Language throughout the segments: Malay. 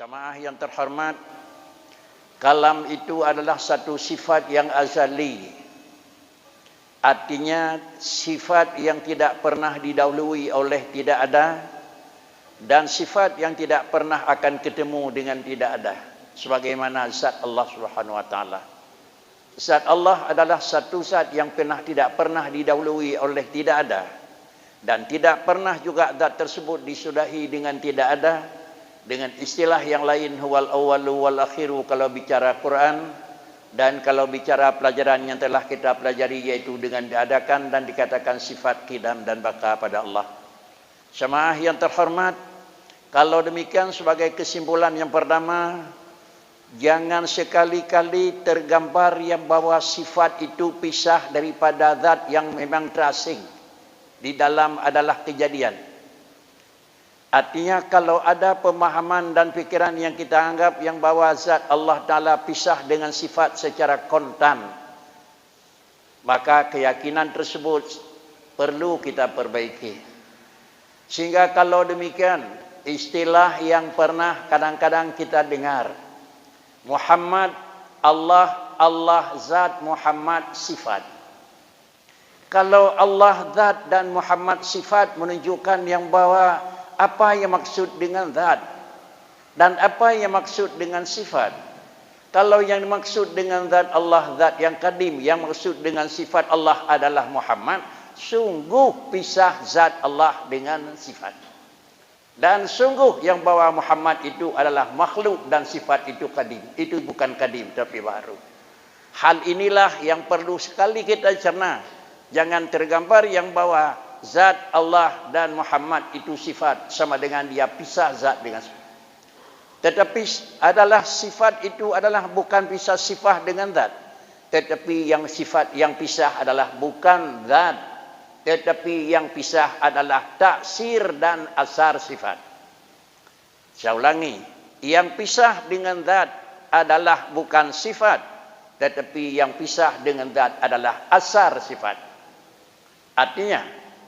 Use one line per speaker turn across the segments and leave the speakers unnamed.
Jamaah yang terhormat, kalam itu adalah satu sifat yang azali. Artinya sifat yang tidak pernah didahului oleh tidak ada, dan sifat yang tidak pernah akan ketemu dengan tidak ada. Sebagaimana zat Allah Subhanahu wa taala. Zat Allah adalah satu zat yang tidak pernah didahului oleh tidak ada, dan tidak pernah juga zat tersebut disudahi dengan tidak ada. Dengan istilah yang lain, huwal awwalu wal akhiru kalau bicara Quran, dan kalau bicara pelajaran yang telah kita pelajari, yaitu dengan diadakan dan dikatakan sifat qidam dan baqa pada Allah. Jamaah yang terhormat, kalau demikian sebagai kesimpulan yang pertama, jangan sekali-kali tergambar yang bahwa sifat itu pisah daripada zat yang memang terasing di dalam adalah kejadian. Artinya kalau ada pemahaman dan fikiran yang kita anggap yang bahwa zat Allah Ta'ala pisah dengan sifat secara kontan, maka keyakinan tersebut perlu kita perbaiki. Sehingga kalau demikian, istilah yang pernah kadang-kadang kita dengar, Muhammad Allah, Allah zat, Muhammad sifat. Kalau Allah zat dan Muhammad sifat menunjukkan yang bahwa apa yang maksud dengan zat dan apa yang maksud dengan sifat. Kalau yang dimaksud dengan zat Allah zat yang kadim, yang maksud dengan sifat Allah adalah Muhammad, sungguh pisah zat Allah dengan sifat. Dan sungguh yang bawa Muhammad itu adalah makhluk dan sifat itu kadim. Itu bukan kadim tapi baru. Hal inilah yang perlu sekali kita cerna. Jangan tergambar yang bawa zat Allah dan Muhammad itu sifat sama dengan dia pisah zat dengan sifat. Tetapi adalah sifat itu adalah bukan pisah sifat dengan zat. Tetapi yang sifat yang pisah adalah bukan zat, tetapi yang pisah adalah taksir dan asar sifat. Saya ulangi, yang pisah dengan zat adalah bukan sifat, tetapi yang pisah dengan zat adalah asar sifat. Artinya,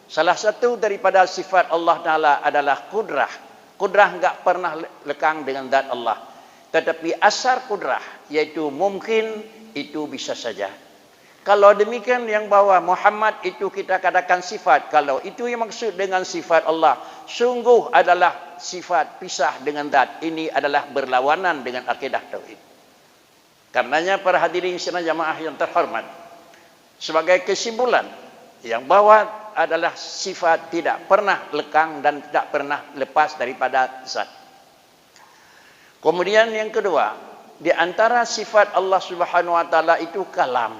salah satu daripada sifat Allah Ta'ala adalah kudrah. Kudrah enggak pernah lekang dengan zat Allah. Tetapi asar kudrah, yaitu mungkin, itu bisa saja. Kalau demikian yang bawa Muhammad itu kita katakan sifat. Kalau itu yang maksud dengan sifat Allah, sungguh adalah sifat pisah dengan zat. Ini adalah berlawanan dengan akidah tauhid. Karenanya para hadirin sekalian jamaah yang terhormat, sebagai kesimpulan, yang bawa adalah sifat tidak pernah lekang dan tidak pernah lepas daripada zat. Kemudian yang kedua, di antara sifat Allah Subhanahu wa taala itu kalam.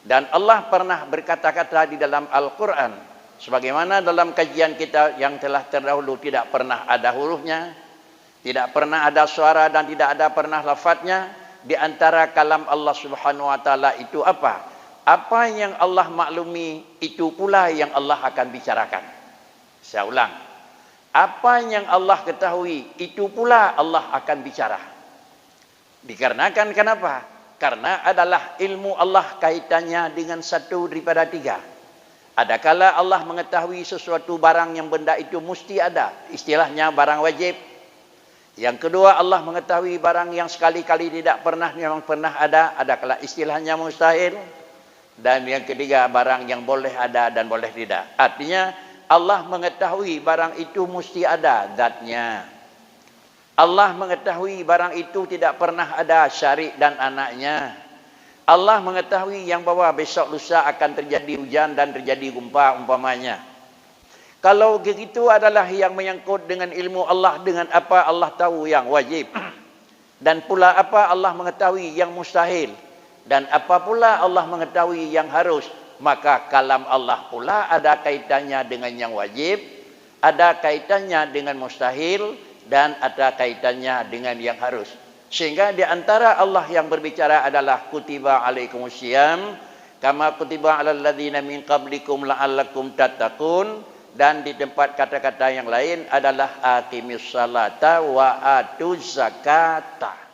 Dan Allah pernah berkata-kata di dalam Al-Qur'an, sebagaimana dalam kajian kita yang telah terdahulu tidak pernah ada hurufnya, tidak pernah ada suara dan tidak ada pernah lafadznya. Di antara kalam Allah Subhanahu wa taala itu apa? Apa yang Allah maklumi, itu pula yang Allah akan bicarakan. Saya ulang. Apa yang Allah ketahui, itu pula Allah akan bicara. Dikarenakan kenapa? Karena adalah ilmu Allah kaitannya dengan satu daripada tiga. Adakala Allah mengetahui sesuatu barang yang benda itu mesti ada. Istilahnya barang wajib. Yang kedua, Allah mengetahui barang yang sekali-kali tidak pernah, memang pernah ada. Adakala istilahnya mustahil. Dan yang ketiga, barang yang boleh ada dan boleh tidak. Artinya Allah mengetahui barang itu mesti ada zatnya. Allah mengetahui barang itu tidak pernah ada syarik dan anaknya. Allah mengetahui yang bahwa besok lusa akan terjadi hujan dan terjadi gempa umpamanya. Kalau begitu adalah yang menyangkut dengan ilmu Allah, dengan apa Allah tahu yang wajib. Dan pula apa Allah mengetahui yang mustahil. Dan apa pula Allah mengetahui yang harus, maka kalam Allah pula ada kaitannya dengan yang wajib, ada kaitannya dengan mustahil, dan ada kaitannya dengan yang harus. Sehingga di antara Allah yang berbicara adalah kutiba alaikumusiyam, kama kutiba alal ladzina min qablikum la'allakum tattaqun, dan di tempat kata-kata yang lain adalah aqimis salata wa atuz zakata.